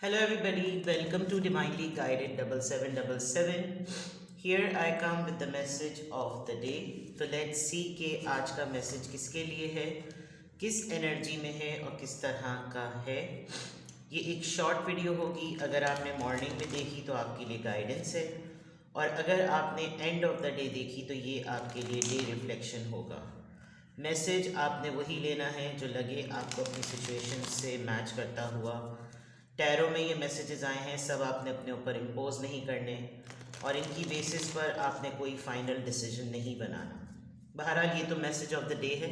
Hello everybody, welcome to Divinely Guided 7777. Here I come with the message of the day. तो let's see कि आज का message किसके लिए है, किस एनर्जी में है और किस तरह का है। ये एक शॉर्ट वीडियो होगी। अगर आपने मॉर्निंग में देखी तो आपके लिए गाइडेंस है, और अगर आपने एंड ऑफ द डे देखी तो ये आपके लिए डे रिफ्लेक्शन होगा। मैसेज आपने वही लेना है जो लगे आपको अपनी सिचुएशन से मैच करता हुआ। टैरो में ये मैसेजेस आए हैं, सब आपने अपने ऊपर इम्पोज नहीं करने, और इनकी बेसिस पर आपने कोई फाइनल डिसीजन नहीं बनाना। बहरहाल ये तो मैसेज ऑफ द डे है,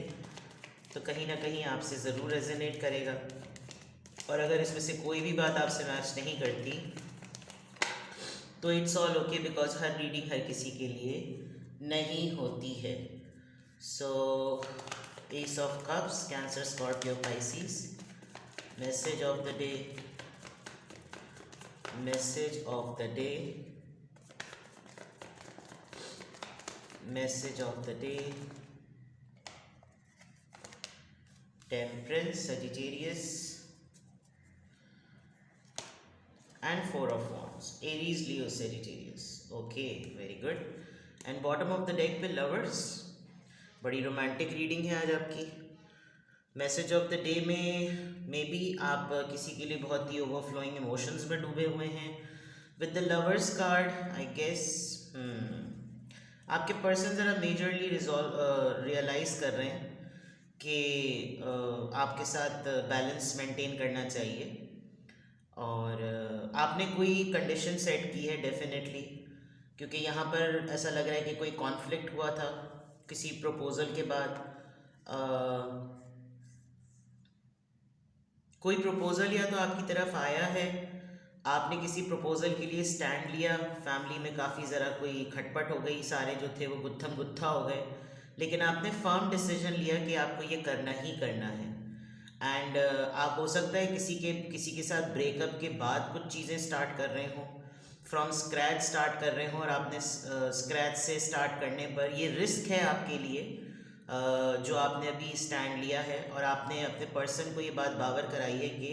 तो कहीं ना कहीं आपसे ज़रूर रेजोनेट करेगा। और अगर इसमें से कोई भी बात आपसे मैच नहीं करती तो इट्स ऑल ओके, बिकॉज हर रीडिंग हर किसी के लिए नहीं होती है। So ace of cups, cancer, Scorpio, Pisces. Message of the day, message of the day, message of the day, Temperance, Sagittarius, and Four of Wands, Aries, Leo, Sagittarius. Okay, very good. And bottom of the deck पे Lovers. बड़ी romantic reading है आज आपकी। Message of the day में may be आप किसी के लिए बहुत ही ओवरफ्लोइंग इमोशंस में डूबे हुए हैं। With the lovers card I guess आपके पर्सन ज़रा मेजरली रियलाइज़ कर रहे हैं कि आपके साथ बैलेंस मेंटेन करना चाहिए, और आपने कोई कंडीशन सेट की है डेफिनेटली, क्योंकि यहाँ पर ऐसा लग रहा है कि कोई कॉन्फ्लिक्ट हुआ था किसी प्रपोज़ल के बाद। कोई प्रपोज़ल या तो आपकी तरफ आया है, आपने किसी प्रपोज़ल के लिए स्टैंड लिया, फैमिली में काफ़ी ज़रा कोई खटपट हो गई, सारे जो थे वो गुत्थम गुत्था हो गए, लेकिन आपने फर्म डिसीजन लिया कि आपको ये करना ही करना है। एंड आप हो सकता है किसी के साथ ब्रेकअप के बाद कुछ चीज़ें स्टार्ट कर रहे हों, फ्रॉम स्क्रैच स्टार्ट कर रहे हों, और आपने स्क्रैच से स्टार्ट करने पर ये रिस्क है आपके लिए जो आपने अभी स्टैंड लिया है, और आपने अपने पर्सन को ये बात बावर कराई है कि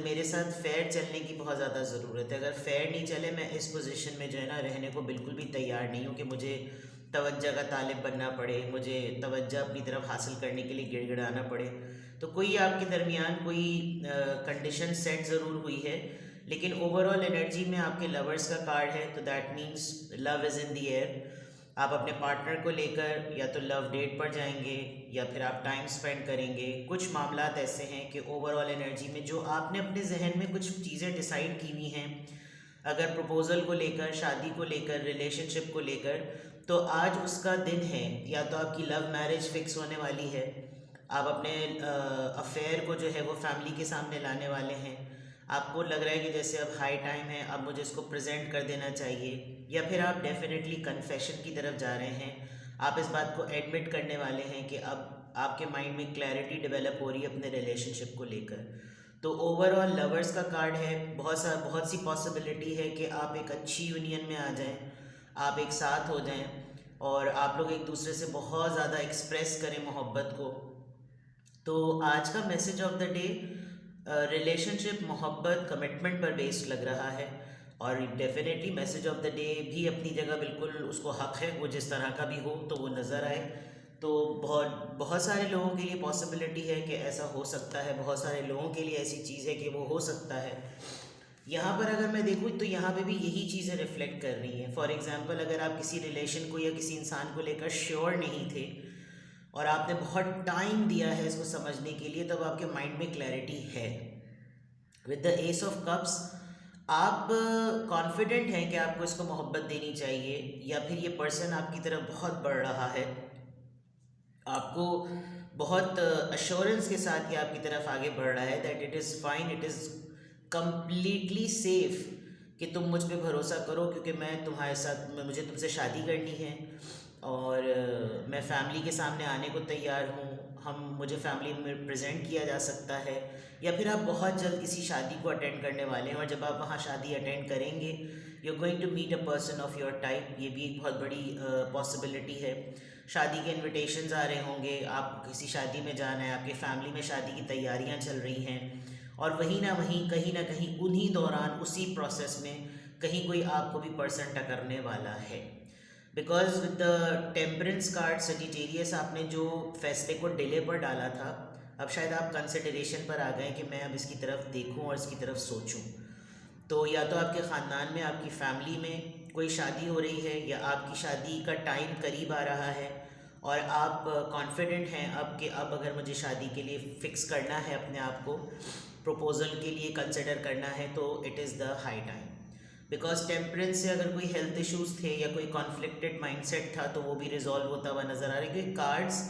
मेरे साथ फेयर चलने की बहुत ज़्यादा ज़रूरत है। अगर फेयर नहीं चले, मैं इस पोजीशन में जो है ना रहने को बिल्कुल भी तैयार नहीं हूँ कि मुझे तवज्जो का तालिब बनना पड़े, मुझे तवज्जो अपनी तरफ हासिल करने के लिए गिड़गिड़ाना पड़े। तो कोई आपके दरमियान कोई कंडीशन सेट ज़रूर हुई है, लेकिन ओवरऑल एनर्जी में आपके लवर्स का कार्ड है, तो that means love is in the air. आप अपने पार्टनर को लेकर या तो लव डेट पर जाएंगे या फिर आप टाइम स्पेंड करेंगे। कुछ मामलात ऐसे हैं कि ओवरऑल एनर्जी में जो आपने अपने जहन में कुछ चीज़ें डिसाइड की हुई हैं, अगर प्रपोज़ल को लेकर, शादी को लेकर, रिलेशनशिप को लेकर, तो आज उसका दिन है। या तो आपकी लव मैरिज फिक्स होने वाली है, आप अपने अफेयर को जो है वो फैमिली के सामने लाने वाले हैं, आपको लग रहा है कि जैसे अब हाई टाइम है, अब मुझे इसको प्रेजेंट कर देना चाहिए, या फिर आप डेफिनेटली कन्फेशन की तरफ जा रहे हैं। आप इस बात को एडमिट करने वाले हैं कि अब आपके माइंड में क्लैरिटी डेवलप हो रही है अपने रिलेशनशिप को लेकर। तो ओवरऑल लवर्स का कार्ड है, बहुत सी पॉसिबिलिटी है कि आप एक अच्छी यूनियन में आ जाएं, आप एक साथ हो जाएं, और आप लोग एक दूसरे से बहुत ज़्यादा एक्सप्रेस करें मोहब्बत को। तो आज का message of the day relationship, मोहब्बत, कमिटमेंट पर बेस्ड लग रहा है, और definitely message of the day भी अपनी जगह बिल्कुल उसको हक है, वो जिस तरह का भी हो तो वो नज़र आए। तो बहुत सारे लोगों के लिए पॉसिबिलिटी है कि ऐसा हो सकता है, बहुत सारे लोगों के लिए ऐसी चीज़ है कि वो हो सकता है। यहाँ पर अगर मैं देखूँ तो यहाँ पे भी यही चीज़ें रिफ्लेक्ट कर रही हैं। फॉर एग्ज़ाम्पल, अगर आप किसी रिलेशन को या किसी इंसान को लेकर श्योर नहीं थे और आपने बहुत टाइम दिया है इसको समझने के लिए, तब आपके माइंड में क्लैरिटी है। With the S of cups, आप कॉन्फिडेंट हैं कि आपको इसको मोहब्बत देनी चाहिए, या फिर ये पर्सन आपकी तरफ बहुत बढ़ रहा है, आपको बहुत अश्योरेंस के साथ ये आपकी तरफ आगे बढ़ रहा है that it is fine, it is completely safe कि तुम मुझ पे भरोसा करो, क्योंकि मैं तुम्हारे साथ, मुझे तुमसे शादी करनी है, और मैं फैमिली के सामने आने को तैयार हूँ, मुझे फैमिली में प्रेजेंट किया जा सकता है। या फिर आप बहुत जल्द किसी शादी को अटेंड करने वाले हैं, और जब आप वहाँ शादी अटेंड करेंगे, you are going to meet a person of your type. ये भी एक बहुत बड़ी पॉसिबिलिटी है। शादी के इन्विटेशंस आ रहे होंगे, आप किसी शादी में जाना है, आपके फैमिली में शादी की तैयारियां चल रही हैं, और वहीं ना कहीं उन्हीं दौरान उसी प्रोसेस में कहीं कोई आपको भी पर्सन टकरने वाला है। Because with the temperance card Sagittarius, आपने जो फैसले को डिले पर डाला था, अब शायद आप कंसिडरेशन पर आ गए कि मैं अब इसकी तरफ देखूं और इसकी तरफ सोचूं। तो या तो आपके ख़ानदान में, आपकी फैमिली में कोई शादी हो रही है, या आपकी शादी का टाइम करीब आ रहा है और आप कॉन्फिडेंट हैं अब कि अब अगर मुझे शादी के लिए फ़िक्स करना है, अपने आप को प्रपोज़ल के लिए कंसिडर करना है, तो it is the high time. Because temperance से अगर कोई हेल्थ इश्यूज़ थे या कोई कॉन्फ्लिक्टेड माइंडसेट था तो वो भी रिजॉल्व होता हुआ नज़र आ रहा है, क्योंकि कार्ड्स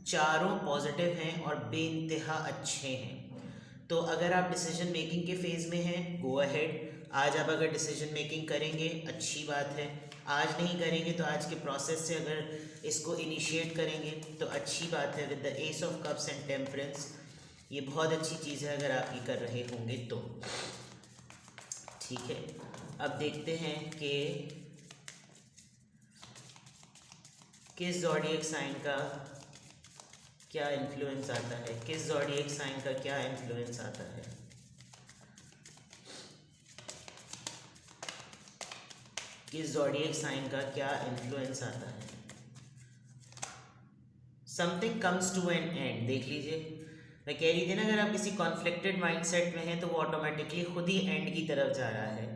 चारों पॉजिटिव हैं और बेइंतहा अच्छे हैं। तो अगर आप डिसीजन मेकिंग के फेज़ में हैं, गो अहेड। आज आप अगर डिसीजन मेकिंग करेंगे, अच्छी बात है। आज नहीं करेंगे तो आज के प्रोसेस से अगर इसको इनिशिएट करेंगे तो अच्छी बात है। With the S of cups and temperance, ये बहुत अच्छी चीज़ है अगर आप ये कर रहे होंगे तो। ठीक है, अब देखते हैं कि किस ज़ोडिएक साइन का क्या इन्फ्लुएंस आता है, किस ज़ोडिएक साइन का क्या इन्फ्लुएंस आता है। किस ज़ोडिएक साइन का क्या इन्फ्लुएंस आता है। Something comes to an end. देख लीजिए, मैं कह रही थी ना, अगर आप किसी कॉन्फ्लिक्टेड माइंडसेट में हैं तो वो ऑटोमेटिकली खुद ही एंड की तरफ जा रहा है।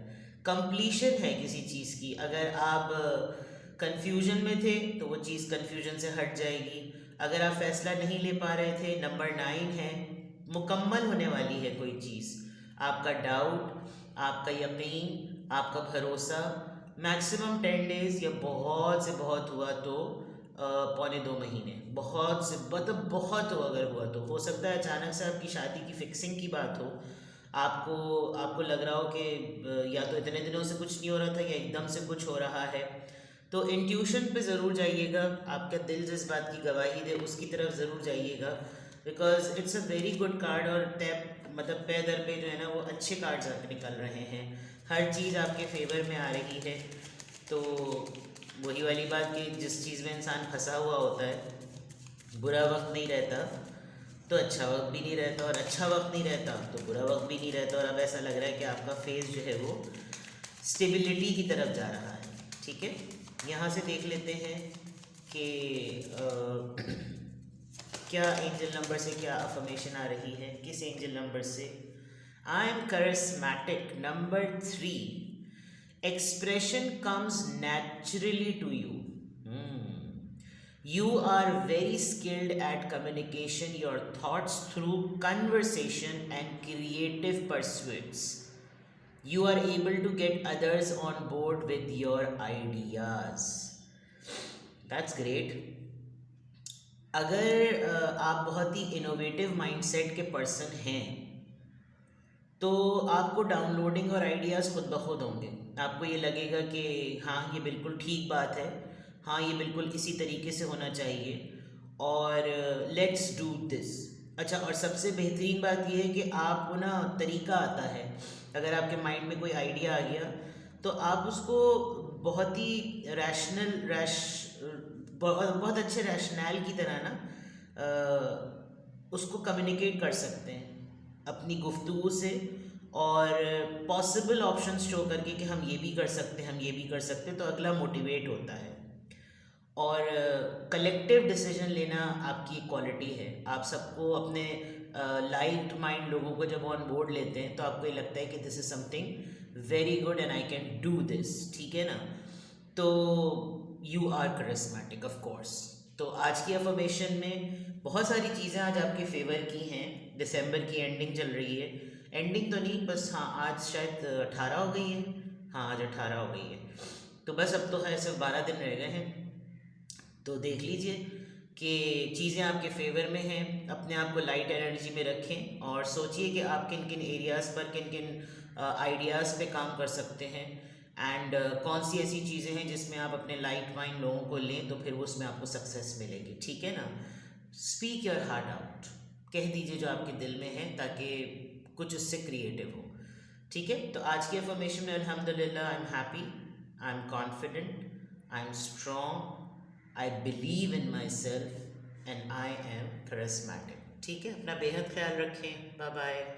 कंप्लीशन है किसी चीज़ की। अगर आप कंफ्यूजन में थे तो वो चीज़ कंफ्यूजन से हट जाएगी। अगर आप फैसला नहीं ले पा रहे थे, नंबर 9 है, मुकम्मल होने वाली है कोई चीज़। आपका डाउट, आपका यकीन, आपका भरोसा मैक्सिमम 10 डेज़ या बहुत से बहुत हुआ तो पौने 2 महीने, बहुत से मतलब बहुत हो अगर हुआ तो। हो सकता है अचानक से आपकी शादी की फिक्सिंग की बात हो, आपको लग रहा हो कि या तो इतने दिनों से कुछ नहीं हो रहा था या एकदम से कुछ हो रहा है। तो इंट्यूशन पे ज़रूर जाइएगा, आपका दिल जिस बात की गवाही दे उसकी तरफ ज़रूर जाइएगा। Because it's a very good card, और मतलब पे दर पे जो है ना वो अच्छे कार्ड्स आपके निकल रहे हैं। हर चीज़ आपके फेवर में आ रही है। तो वही वाली बात कि जिस चीज़ में इंसान फंसा हुआ होता है, बुरा वक्त नहीं रहता तो अच्छा वक्त भी नहीं रहता, और अच्छा वक्त नहीं रहता तो बुरा वक्त भी नहीं रहता। और अब ऐसा लग रहा है कि आपका फेज़ जो है वो स्टेबिलिटी की तरफ जा रहा है। ठीक है, यहाँ से देख लेते हैं कि क्या एंजल नंबर से क्या अफर्मेशन आ रही है। किस एंजल नंबर से? I am charismatic, number 3। Expression comes naturally to you. You are very skilled at communication your thoughts through conversation and creative pursuits. You are able to get others on board with your ideas. That's great. अगर आप बहुत ही innovative mindset के person हैं तो आपको downloading और ideas खुद ब खुद होंगे। आपको ये लगेगा कि हाँ ये बिल्कुल ठीक बात है, हाँ ये बिल्कुल इसी तरीके से होना चाहिए, और लेट्स डू दिस। अच्छा, और सबसे बेहतरीन बात यह है कि आपको ना तरीका आता है। अगर आपके माइंड में कोई आइडिया आ गया तो आप उसको बहुत ही बहुत अच्छे रैशनल की तरह ना उसको कम्युनिकेट कर सकते हैं अपनी गुफ्तगू से, और पॉसिबल ऑप्शन शो करके कि हम ये भी कर सकते हैं, हम ये भी कर सकते हैं, तो अगला मोटिवेट होता है। और कलेक्टिव डिसीजन लेना आपकी क्वालिटी है। आप सबको अपने लाइट माइंड लोगों को जब ऑन बोर्ड लेते हैं तो आपको ये लगता है कि this is something very good and I can do this. ठीक है ना, तो you are charismatic of course. तो आज की अफर्मेशन में बहुत सारी चीज़ें आज आपके फेवर की हैं। दिसंबर की एंडिंग चल रही है, एंडिंग तो नहीं बस, हाँ आज शायद 18 हो गई है, हाँ आज 18 हो गई है, तो बस अब तो है सिर्फ 12 दिन रह गए हैं। तो देख लीजिए कि चीज़ें आपके फेवर में हैं। अपने आप को लाइट एनर्जी में रखें और सोचिए कि आप किन किन एरियाज़ पर किन किन आइडियाज़ पे काम कर सकते हैं, एंड कौन सी ऐसी चीज़ें हैं जिसमें आप अपने लाइट माइंड लोगों को लें तो फिर उसमें आपको सक्सेस मिलेगी। ठीक है ना, स्पीक योर हार्ट आउट, कह दीजिए जो आपके दिल में है ताकि कुछ उससे क्रिएटिव हो। ठीक है, तो आज की अफर्मेशन में अल्हम्दुलिल्लाह I am happy, I am confident, I am strong, I believe in myself and I am charismatic। ठीक है, अपना बेहद ख्याल रखें। Bye bye.